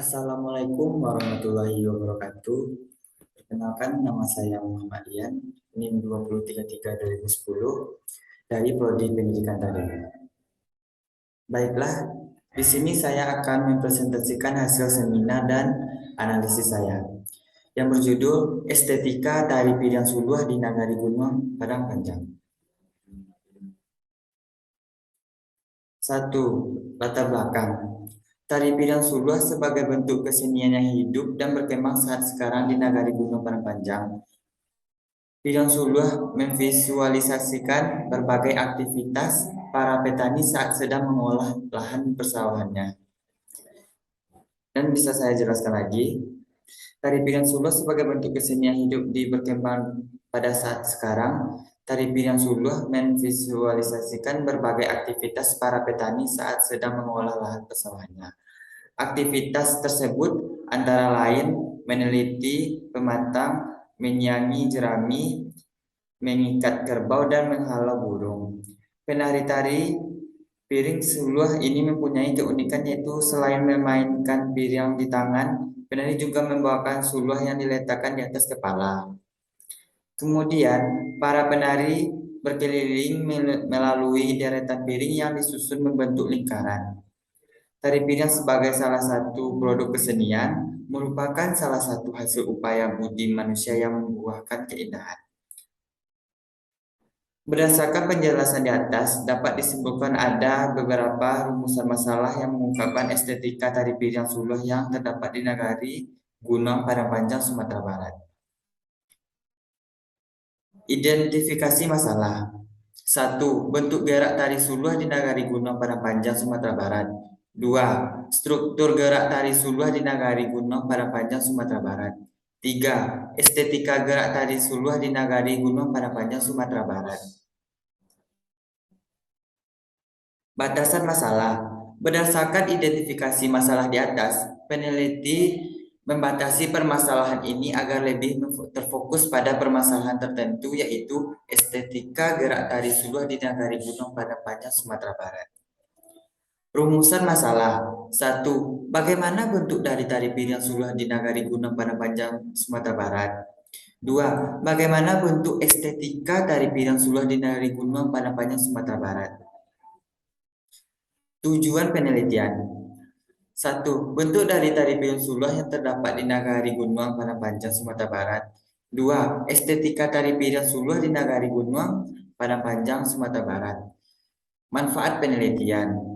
Assalamualaikum warahmatullahi wabarakatuh. Perkenalkan, nama saya Muhammad Ian, NIM 2033-2010 dari Prodi Pendidikan Tadi. Baiklah, di sini saya akan mempresentasikan hasil seminar dan analisis saya yang berjudul Estetika Tari Piring Suluh di Nagari Gunung Padang Panjang. 1. Latar belakang. Tari Piring Suluh sebagai bentuk kesenian yang hidup dan berkembang saat sekarang di Nagari Gunung Padang Panjang. Piring Suluh memvisualisasikan berbagai aktivitas para petani saat sedang mengolah lahan persawahannya. Dan bisa saya jelaskan lagi, tari piring Suluh sebagai bentuk kesenian hidup di berkembang pada saat sekarang. Tari piring Suluh memvisualisasikan berbagai aktivitas para petani saat sedang mengolah lahan persawahannya. Aktivitas tersebut antara lain meneliti, pematang, menyanyi jerami, mengikat kerbau, dan menghalau burung. Penari tari piring Suluh ini mempunyai keunikan yaitu selain memainkan piring di tangan, penari juga membawakan suluh yang diletakkan di atas kepala. Kemudian, para penari berkeliling melalui deretan piring yang disusun membentuk lingkaran. Tari piring sebagai salah satu produk kesenian merupakan salah satu hasil upaya budi manusia yang membuahkan keindahan. Berdasarkan penjelasan di atas, dapat disimpulkan ada beberapa rumusan masalah yang mengungkapkan estetika tari piring Suluh yang terdapat di Nagari Gunung Padang Panjang, Sumatera Barat. Identifikasi masalah. 1. Bentuk gerak tari Suluh di Nagari Gunung Padang Panjang, Sumatera Barat. 2. Struktur gerak tari Suluh di Nagari Gunung Padang Panjang, Sumatera Barat. 3. Estetika gerak tari Suluh di Nagari Gunung Padang Panjang, Sumatera Barat. Batasan masalah. Berdasarkan identifikasi masalah di atas, peneliti membatasi permasalahan ini agar lebih terfokus pada permasalahan tertentu, yaitu estetika gerak tari Suluh di Nagari Gunung Padang Panjang, Sumatera Barat. Rumusan masalah. 1. Bagaimana bentuk dari tari piring Suluh di Nagari Gunung Padang Panjang, Sumatera Barat? 2. Bagaimana bentuk estetika tari piring Suluh di Nagari Gunung Padang Panjang, Sumatera Barat? Tujuan penelitian. 1. Bentuk dari tari piring Suluh yang terdapat di Nagari Gunung Padang Panjang, Sumatera Barat. 2. Estetika tari piring Suluh di Nagari Gunung Padang Panjang, Sumatera Barat. Manfaat penelitian.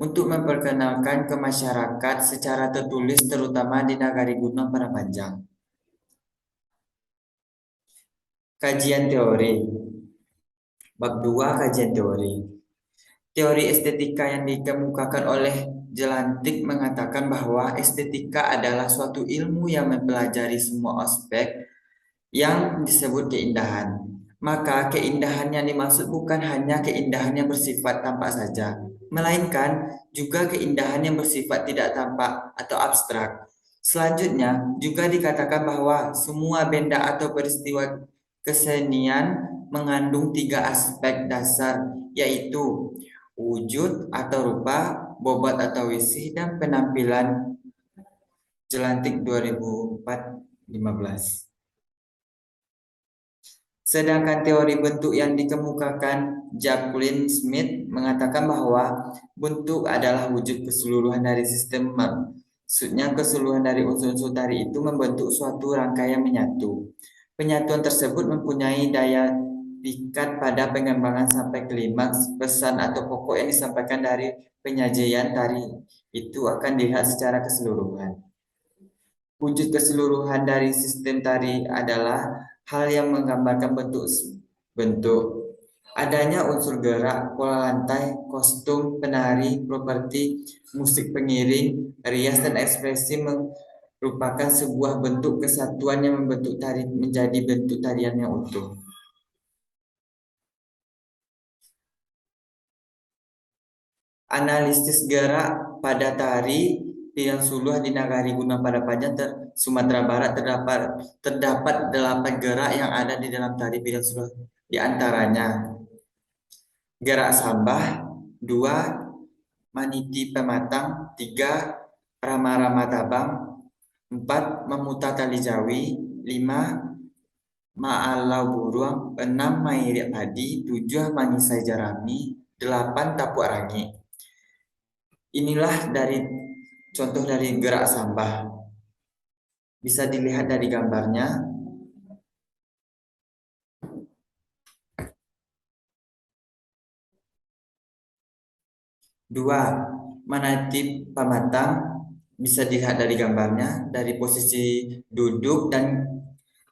Untuk memperkenalkan ke masyarakat secara tertulis terutama di Nagari Gunung Padang Panjang. Kajian teori. Bab 2, kajian teori. Teori estetika yang dikemukakan oleh Jelantik mengatakan bahwa estetika adalah suatu ilmu yang mempelajari semua aspek yang disebut keindahan. Maka keindahan yang dimaksud bukan hanya keindahan yang bersifat tampak saja, melainkan juga keindahan yang bersifat tidak tampak atau abstrak. Selanjutnya, juga dikatakan bahwa semua benda atau peristiwa kesenian mengandung tiga aspek dasar, yaitu wujud atau rupa, bobot atau isi, dan penampilan. Jelantik 2004-15. Sedangkan teori bentuk yang dikemukakan Jacqueline Smith mengatakan bahwa bentuk adalah wujud keseluruhan dari sistem. Maksudnya keseluruhan dari unsur-unsur tari itu membentuk suatu rangkaian menyatu. Penyatuan tersebut mempunyai daya pikat pada pengembangan sampai klimaks. Pesan atau pokok yang disampaikan dari penyajian tari itu akan dilihat secara keseluruhan. Wujud keseluruhan dari sistem tari adalah hal yang menggambarkan bentuk. Adanya unsur gerak, pola lantai, kostum penari, properti, musik pengiring, rias, dan ekspresi merupakan sebuah bentuk kesatuan yang membentuk tari menjadi bentuk tarian yang utuh. Analisis gerak pada tari piring Suluh di Nagari Gunung Padang Panjang, Sumatera Barat terdapat 8 gerak yang ada di dalam tari piring Suluh. Di antaranya gerak sambah, 2 maniti pematang, 3 rama-rama tabang. 4. Memutar tali jawi. 5. Ma'alau burung. 6. Mairik padi. 7. Mangisai jarami. 8. Tapuk rangi. Inilah dari contoh dari gerak sambah. Bisa dilihat dari gambarnya. 2. Menatip pamatang. Bisa dilihat dari gambarnya. Dari posisi duduk dan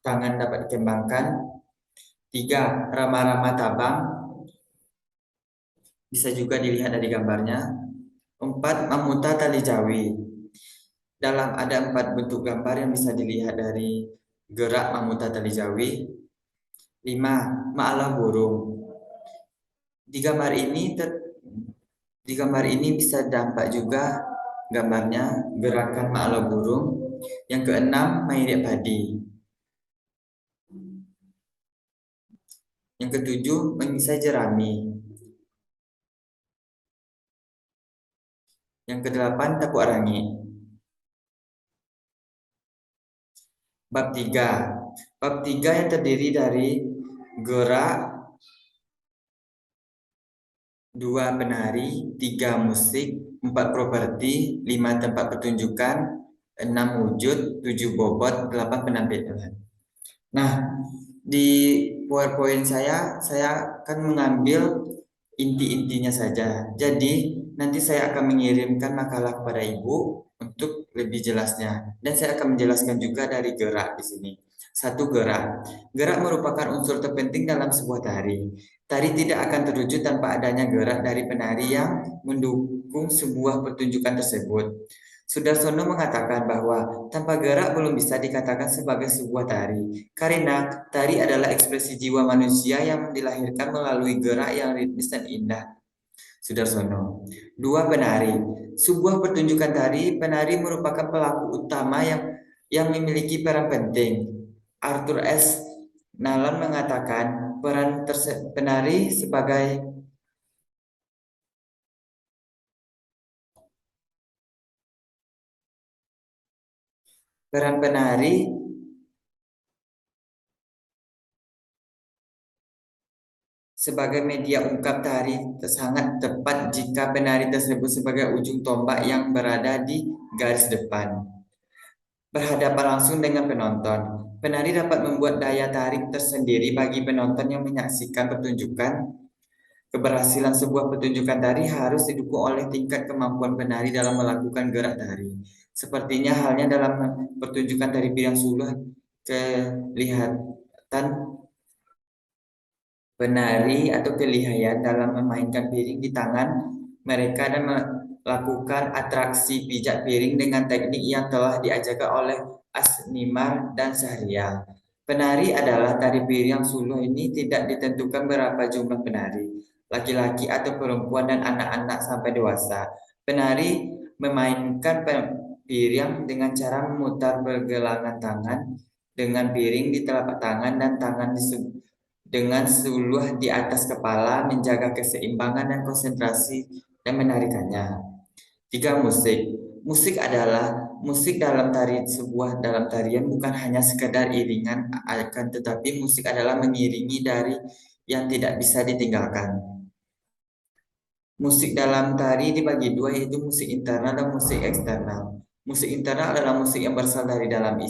tangan dapat dikembangkan. 3. Rama-rama tabang. Bisa juga dilihat dari gambarnya. 4. Memutar tali jawi. Ada 4 bentuk gambar yang bisa dilihat dari gerak memutar tali jawi. 5. Ma'alah burung. Di gambar ini bisa dampak juga gambarnya gerakan ma'alah burung. Yang keenam, mairik padi. Yang ketujuh, mengisai jerami. Yang kedelapan, tapuk rangi. Bab 3. Bab 3 yang terdiri dari gerak, 2 penari, 3 musik, 4 properti, 5 tempat pertunjukan, 6 wujud, 7 bobot, 8 penampilan. Nah, di PowerPoint saya akan mengambil inti-intinya saja. Jadi, nanti saya akan mengirimkan makalah kepada Ibu untuk lebih jelasnya. Dan saya akan menjelaskan juga dari gerak di sini. 1. Gerak. Gerak merupakan unsur terpenting dalam sebuah tari. Tari tidak akan terwujud tanpa adanya gerak dari penari yang mendukung sebuah pertunjukan tersebut. Sudarsono mengatakan bahwa tanpa gerak belum bisa dikatakan sebagai sebuah tari, karena tari adalah ekspresi jiwa manusia yang dilahirkan melalui gerak yang ritmis dan indah. Sudarsono. 2. Penari. Sebuah pertunjukan tari, penari merupakan pelaku utama yang memiliki peran penting. Arthur S. Nalon mengatakan penari sebagai peran penari sebagai media ungkap tari sangat tepat jika penari tersebut sebagai ujung tombak yang berada di garis depan. Berhadapan langsung dengan penonton, penari dapat membuat daya tarik tersendiri bagi penonton yang menyaksikan pertunjukan. Keberhasilan sebuah pertunjukan tari harus didukung oleh tingkat kemampuan penari dalam melakukan gerak tari. Sepertinya halnya dalam pertunjukan tari piring suluh, kelihatan penari atau kelihayan dalam memainkan piring di tangan mereka dan melakukan atraksi pijat piring dengan teknik yang telah diajarkan oleh Asnimar dan Syahrial. Penari adalah tari piring suluh ini tidak ditentukan berapa jumlah penari, laki-laki atau perempuan dan anak-anak sampai dewasa. Penari memainkan piring dengan cara memutar pergelangan tangan dengan piring di telapak tangan dan tangan di dengan suluh di atas kepala, menjaga keseimbangan dan konsentrasi dan menarikannya. 3. Musik. Musik dalam tarian bukan hanya sekedar iringan, akan tetapi musik adalah mengiringi dari yang tidak bisa ditinggalkan. Musik dalam tari dibagi dua, yaitu musik internal dan musik eksternal. Musik internal adalah musik yang berasal dari dalam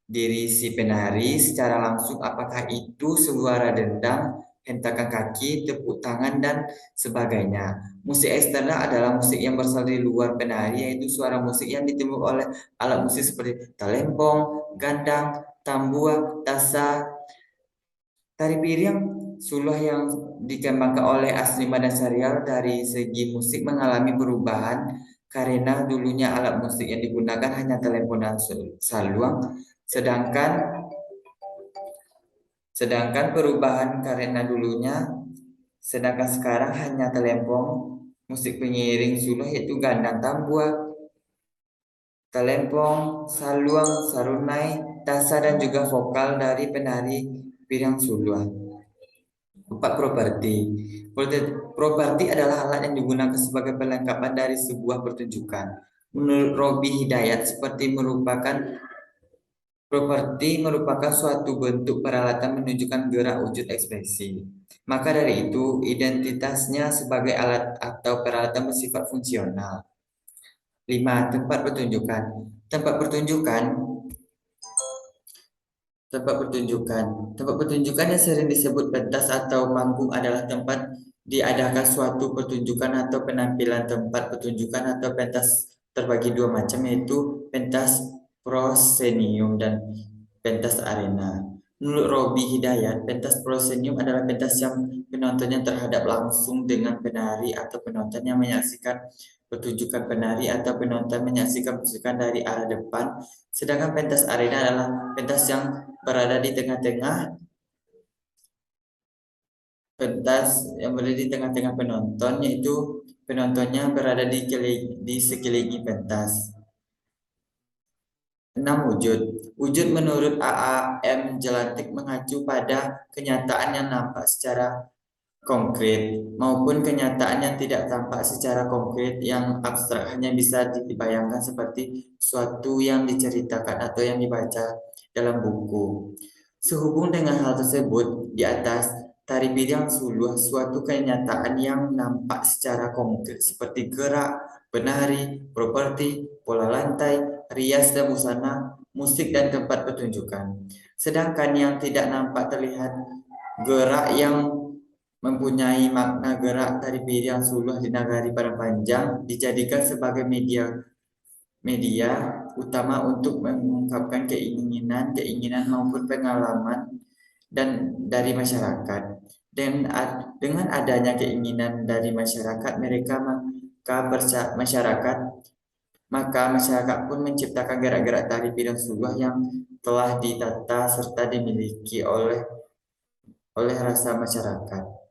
diri si penari secara langsung, apakah itu suara dendang, hentakan kaki, tepuk tangan, dan sebagainya. Musik eksternal adalah musik yang berasal dari luar penari, yaitu suara musik yang ditimbul oleh alat musik seperti talempong, gandang, tambua, tasa. Tari piring suluh yang dikembangkan oleh Asnima dan Syahrial dari segi musik mengalami perubahan karena dulunya alat musik yang digunakan hanya telepon dan saluang, sedangkan sedangkan perubahan karena dulunya sedangkan sekarang hanya telempong. Musik pengiring suluh yaitu gandang, tambua, telempong, saluang, sarunai, tasa, dan juga vokal dari penari piring suluh. 4. Properti. Properti adalah alat yang digunakan sebagai perlengkapan dari sebuah pertunjukan. Menurut Robi Hidayat, properti merupakan suatu bentuk peralatan menunjukkan gerak wujud ekspresi. Maka dari itu, identitasnya sebagai alat atau peralatan bersifat fungsional. 5. Tempat pertunjukan. Tempat pertunjukan Tempat pertunjukan. Tempat pertunjukan yang sering disebut pentas atau panggung adalah tempat diadakan suatu pertunjukan atau penampilan. Tempat pertunjukan atau pentas terbagi dua macam, yaitu pentas proscenium dan pentas arena. Menurut Robi Hidayat, pentas proscenium adalah pentas yang penontonnya terhadap langsung dengan penari atau penonton yang menyaksikan pertunjukan penari atau penonton menyaksikan pertunjukan dari arah depan. Sedangkan pentas arena adalah pentas yang berada di tengah-tengah penonton, yaitu penontonnya berada di sekeliling pentas. 6. Wujud. Wujud menurut AAM Jelantik mengacu pada kenyataan yang nampak secara konkret maupun kenyataan yang tidak tampak secara konkret yang abstrak, hanya bisa dibayangkan seperti suatu yang diceritakan atau yang dibaca dalam buku. Sehubung dengan hal tersebut di atas, tari piring suluh suatu kenyataan yang nampak secara konkret seperti gerak, penari, properti, pola lantai, rias dan busana, musik dan tempat pertunjukan. Sedangkan yang tidak nampak terlihat gerak yang mempunyai makna gerak tari piring suluh di Nagari Padang Panjang dijadikan sebagai media utama untuk mengungkapkan keinginan maupun pengalaman dan dari masyarakat. Dan dengan adanya keinginan dari masyarakat, masyarakat masyarakat pun menciptakan gerak-gerak tari piring suluh yang telah ditata serta dimiliki oleh rasa masyarakat.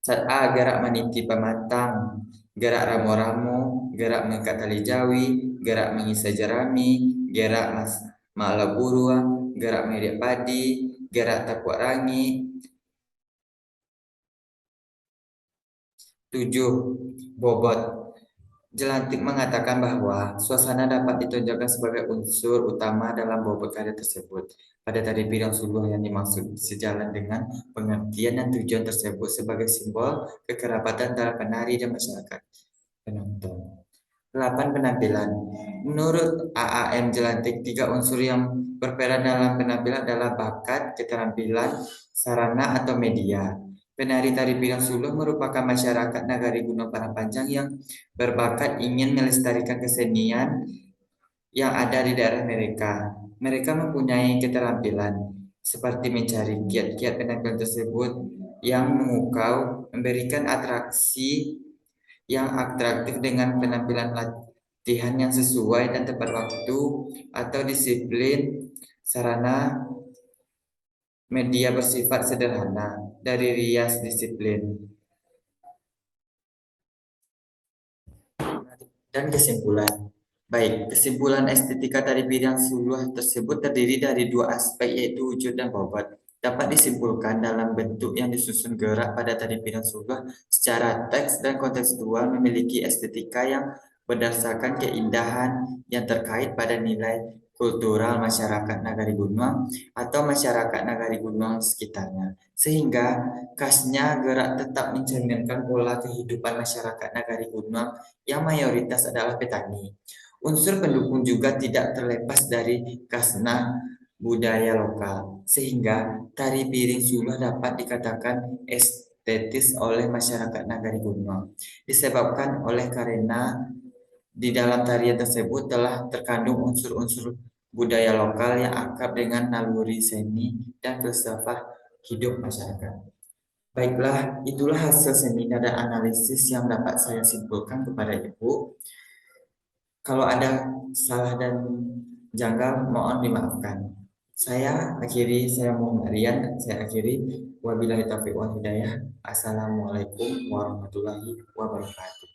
Saat A. Gerak meniti pematang, gerak ramu-ramu, gerak mengikat tali jawi, gerak mengisai jerami, gerak malaburuang, gerak meriak padi, gerak tapuak rangi. 7. Bobot. Jelantik mengatakan bahwa suasana dapat ditunjukkan sebagai unsur utama dalam bobot karya tersebut. Pada tari piring suluh yang dimaksud sejalan dengan pengertian dan tujuan tersebut sebagai simbol kekerabatan antara penari dan masyarakat penonton. 8. Penampilan. Menurut AAM Jelantik, tiga unsur yang berperan dalam penampilan adalah bakat, keterampilan, sarana atau media. Penari tari piring suluh merupakan masyarakat Nagari Gunung Padang yang berbakat ingin melestarikan kesenian yang ada di daerah mereka. Mereka mempunyai keterampilan seperti mencari kiat-kiat penampilan tersebut yang memukau, memberikan atraksi yang atraktif dengan penampilan latihan yang sesuai dan tepat waktu atau disiplin sarana media bersifat sederhana dari rias disiplin. Dan kesimpulan. Baik, kesimpulan estetika tari piring suluh tersebut terdiri dari dua aspek, yaitu wujud dan bobot. Dapat disimpulkan dalam bentuk yang disusun gerak pada tari piring suluh secara teks dan kontekstual memiliki estetika yang berdasarkan keindahan yang terkait pada nilai kultural masyarakat Nagari Gunung atau masyarakat Nagari Gunung sekitarnya. Sehingga khasnya gerak tetap mencerminkan pola kehidupan masyarakat Nagari Gunung yang mayoritas adalah petani. Unsur pendukung juga tidak terlepas dari khasna budaya lokal, sehingga tari piring suluh dapat dikatakan estetis oleh masyarakat Nagari Gunung. Disebabkan oleh karena di dalam tarian tersebut telah terkandung unsur-unsur budaya lokal yang akrab dengan naluri seni dan filsafat hidup masyarakat. Baiklah, itulah hasil seminar dan analisis yang dapat saya simpulkan kepada Ibu. Kalau ada salah dan janggal, mohon dimaafkan. Saya Muhammad Rian, saya akhiri. Wabillahi taufiq wal hidayah. Assalamualaikum warahmatullahi wabarakatuh.